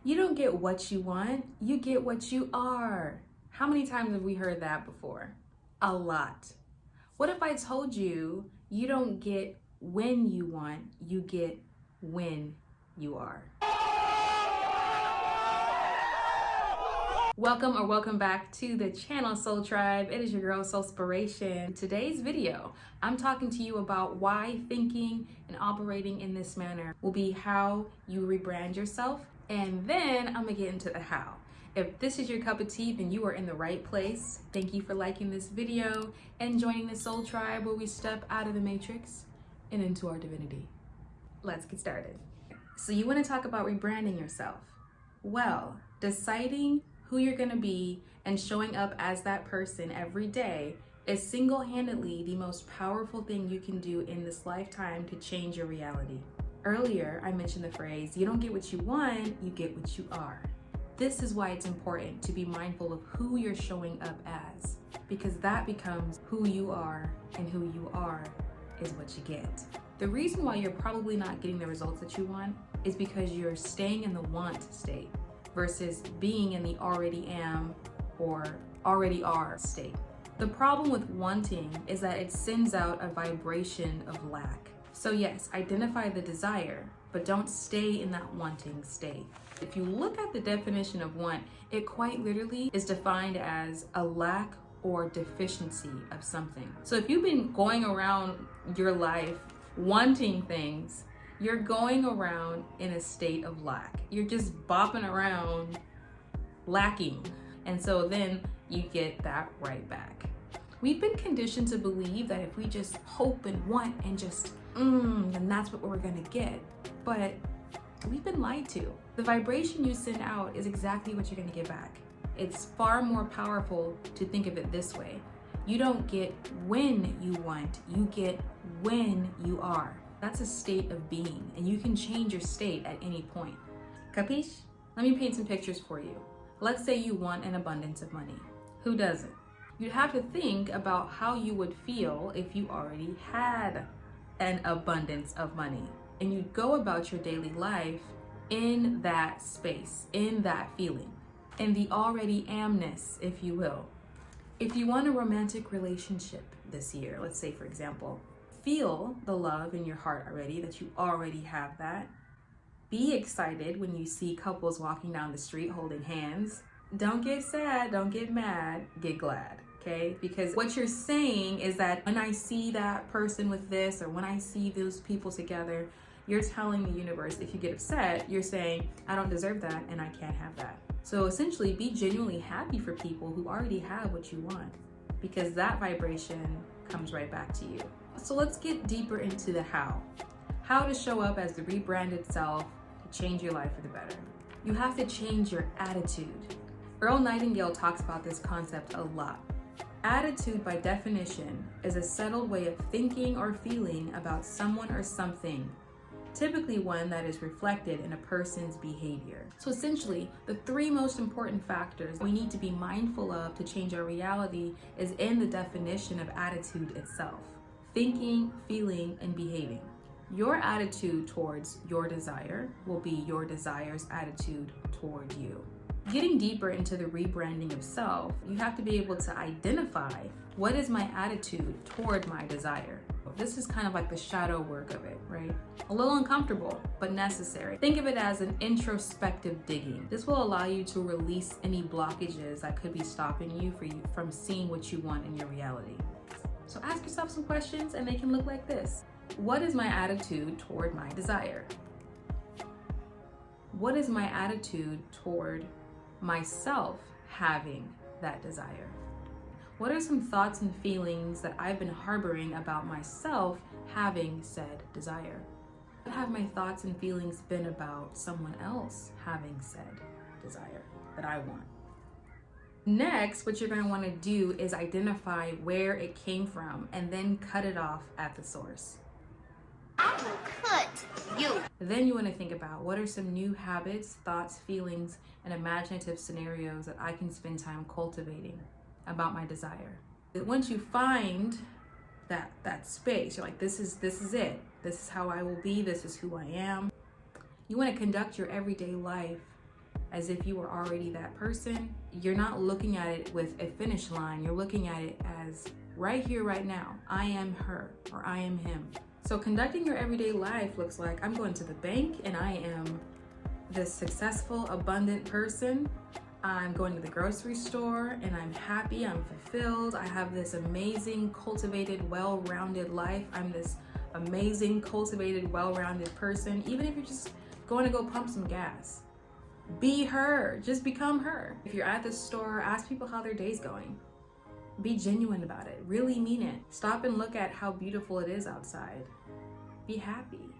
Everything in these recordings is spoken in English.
You don't get what you want, you get what you are. How many times have we heard that before? A lot. What if I told you you don't get when you want, you get when you are? Welcome back to the channel, Soul Tribe. It is your girl, Soulspiration. Today's video, I'm talking to you about why thinking and operating in this manner will be how you rebrand yourself. And then I'm gonna get into the how. If this is your cup of tea, then you are in the right place. Thank you for liking this video and joining the Soul Tribe, where we step out of the matrix and into our divinity. Let's get started. So you wanna talk about rebranding yourself. Well, deciding who you're gonna be and showing up as that person every day is single-handedly the most powerful thing you can do in this lifetime to change your reality. Earlier, I mentioned the phrase, you don't get what you want, you get what you are. This is why it's important to be mindful of who you're showing up as, because that becomes who you are, and who you are is what you get. The reason why you're probably not getting the results that you want is because you're staying in the want state versus being in the already am or already are state. The problem with wanting is that it sends out a vibration of lack. So yes, identify the desire, but don't stay in that wanting state. If you look at the definition of want, it quite literally is defined as a lack or deficiency of something. So if you've been going around your life wanting things, you're going around in a state of lack. You're just bopping around lacking. And so then you get that right back. We've been conditioned to believe that if we just hope and want and just then that's what we're gonna get. But we've been lied to. The vibration you send out is exactly what you're gonna get back. It's far more powerful to think of it this way. You don't get when you want, you get when you are. That's a state of being, and you can change your state at any point. Capiche? Let me paint some pictures for you. Let's say you want an abundance of money. Who doesn't? You'd have to think about how you would feel if you already had an abundance of money. And you'd go about your daily life in that space, in that feeling, in the already amness, if you will. If you want a romantic relationship this year, let's say for example, feel the love in your heart already, that you already have that. Be excited when you see couples walking down the street holding hands. Don't get sad, don't get mad, get glad. Okay? Because what you're saying is that when I see that person with this, or when I see those people together, you're telling the universe, if you get upset, you're saying, I don't deserve that and I can't have that. So essentially, be genuinely happy for people who already have what you want, because that vibration comes right back to you. So let's get deeper into the how. How to show up as the rebranded self to change your life for the better. You have to change your attitude. Earl Nightingale talks about this concept a lot. Attitude, by definition, is a settled way of thinking or feeling about someone or something, typically one that is reflected in a person's behavior. So essentially, the three most important factors we need to be mindful of to change our reality is in the definition of attitude itself: thinking, feeling, and behaving. Your attitude towards your desire will be your desire's attitude toward you. Getting deeper into the rebranding of self, you have to be able to identify, what is my attitude toward my desire? This is kind of like the shadow work of it, right? A little uncomfortable, but necessary. Think of it as an introspective digging. This will allow you to release any blockages that could be stopping you from seeing what you want in your reality. So ask yourself some questions, and they can look like this. What is my attitude toward my desire? What is my attitude toward myself having that desire? What are some thoughts and feelings that I've been harboring about myself having said desire? What have my thoughts and feelings been about someone else having said desire that I want? Next, what you're going to want to do is identify where it came from and then cut it off at the source. I will cut you. Then you want to think about, what are some new habits, thoughts, feelings, and imaginative scenarios that I can spend time cultivating about my desire. Once you find that space, you're like, this is it. This is how I will be. This is who I am. You want to conduct your everyday life as if you were already that person. You're not looking at it with a finish line. You're looking at it as right here, right now. I am her, or I am him. So conducting your everyday life looks like I'm going to the bank and I am this successful, abundant person. I'm going to the grocery store and I'm happy, I'm fulfilled. I have this amazing, cultivated, well-rounded life. I'm this amazing, cultivated, well-rounded person. Even if you're just going to go pump some gas, be her, just become her. If you're at the store, ask people how their day's going. Be genuine about it, really mean it. Stop and look at how beautiful it is outside. Be happy.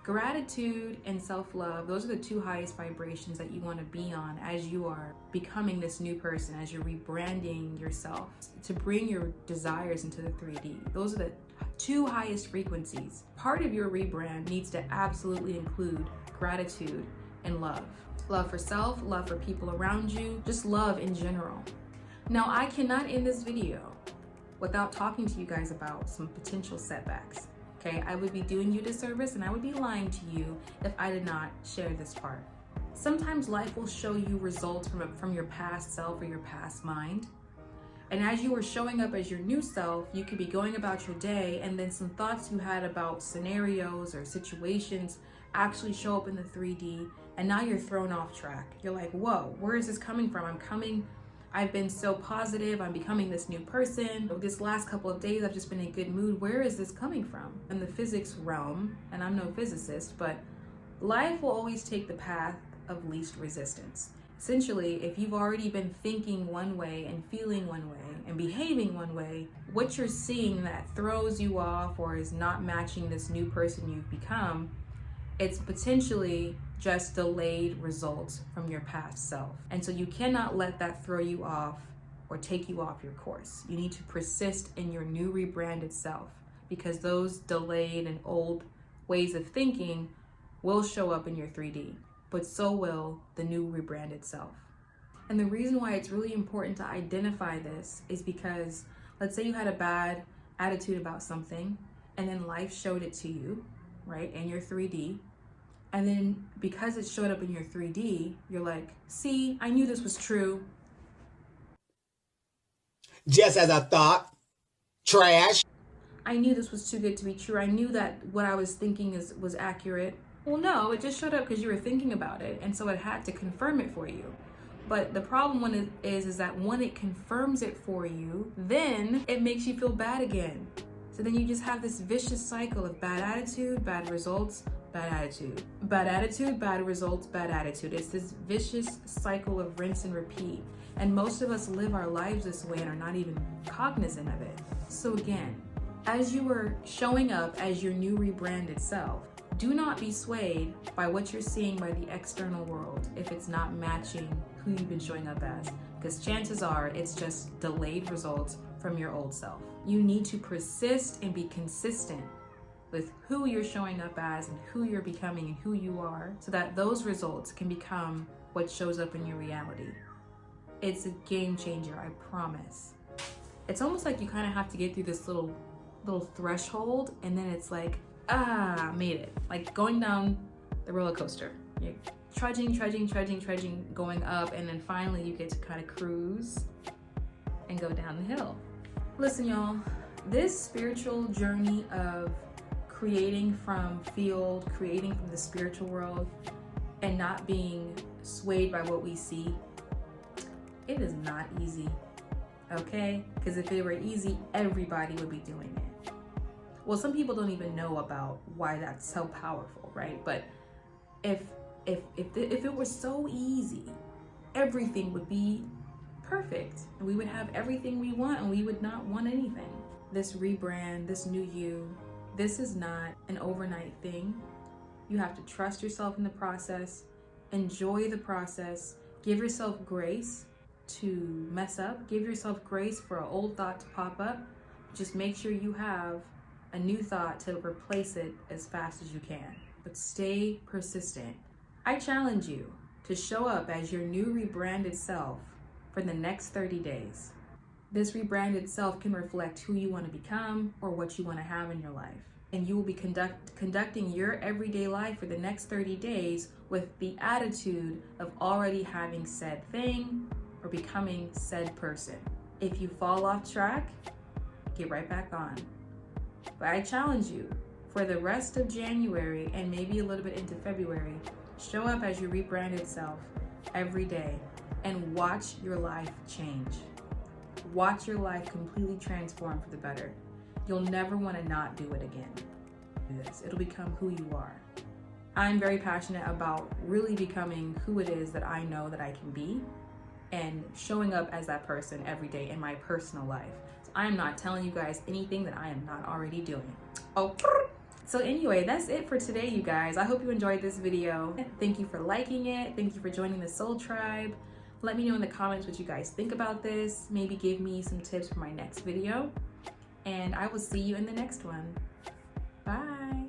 Gratitude and self-love, those are the two highest vibrations that you want to be on as you are becoming this new person, as you're rebranding yourself to bring your desires into the 3D. Those are the two highest frequencies. Part of your rebrand needs to absolutely include gratitude and love. Love for self, love for people around you, just love in general. Now, I cannot end this video without talking to you guys about some potential setbacks. Okay, I would be doing you a disservice and I would be lying to you if I did not share this part. Sometimes life will show you results from your past self or your past mind. And as you are showing up as your new self, you could be going about your day and then some thoughts you had about scenarios or situations actually show up in the 3D, and now you're thrown off track. You're like, whoa, where is this coming from? I've been so positive, I'm becoming this new person. This last couple of days, I've just been in a good mood. Where is this coming from? In the physics realm, and I'm no physicist, but life will always take the path of least resistance. Essentially, if you've already been thinking one way and feeling one way and behaving one way, what you're seeing that throws you off or is not matching this new person you've become, it's potentially just delayed results from your past self. And so you cannot let that throw you off or take you off your course. You need to persist in your new rebranded self, because those delayed and old ways of thinking will show up in your 3D, but so will the new rebranded self. And the reason why it's really important to identify this is because let's say you had a bad attitude about something and then life showed it to you, right, in your 3D. And then because it showed up in your 3D, you're like, see, I knew this was true. Just as I thought, trash. I knew this was too good to be true. I knew that what I was thinking was accurate. Well, no, it just showed up because you were thinking about it. And so it had to confirm it for you. But the problem when it is that when it confirms it for you, then it makes you feel bad again. So then you just have this vicious cycle of bad attitude, bad results, bad attitude. Bad attitude, bad results, bad attitude. It's this vicious cycle of rinse and repeat. And most of us live our lives this way and are not even cognizant of it. So again, as you are showing up as your new rebranded self, do not be swayed by what you're seeing by the external world if it's not matching who you've been showing up as, because chances are it's just delayed results from your old self. You need to persist and be consistent with who you're showing up as and who you're becoming and who you are, so that those results can become what shows up in your reality. It's a game changer, I promise. It's almost like you kind of have to get through this little threshold, and then it's like, made it. Like going down the roller coaster. You're trudging, going up, and then finally you get to kind of cruise and go down the hill. Listen, y'all, this spiritual journey of creating from the spiritual world and not being swayed by what we see, it is not easy, okay? Because if it were easy, everybody would be doing it. Well, some people don't even know about why that's so powerful, right? But if it were so easy, everything would be perfect and we would have everything we want and we would not want anything. This rebrand, this new you, this is not an overnight thing. You have to trust yourself in the process, enjoy the process, give yourself grace to mess up, give yourself grace for an old thought to pop up. Just make sure you have a new thought to replace it as fast as you can, but stay persistent. I challenge you to show up as your new rebranded self for the next 30 days. This rebranded self can reflect who you want to become or what you want to have in your life. and you will be conducting your everyday life for the next 30 days with the attitude of already having said thing or becoming said person. If you fall off track, get right back on. But I challenge you, for the rest of January and maybe a little bit into February, show up as your rebranded self every day and watch your life change. Watch your life completely transform for the better. You'll never want to not do it again. It'll become who you are. I'm very passionate about really becoming who it is that I know that I can be and showing up as that person every day in my personal life. So I am not telling you guys anything that I am not already doing. Oh, so anyway, that's it for today, you guys. I hope you enjoyed this video. Thank you for liking it. Thank you for joining the Soul Tribe. Let me know in the comments what you guys think about this. Maybe give me some tips for my next video. And I will see you in the next one. Bye.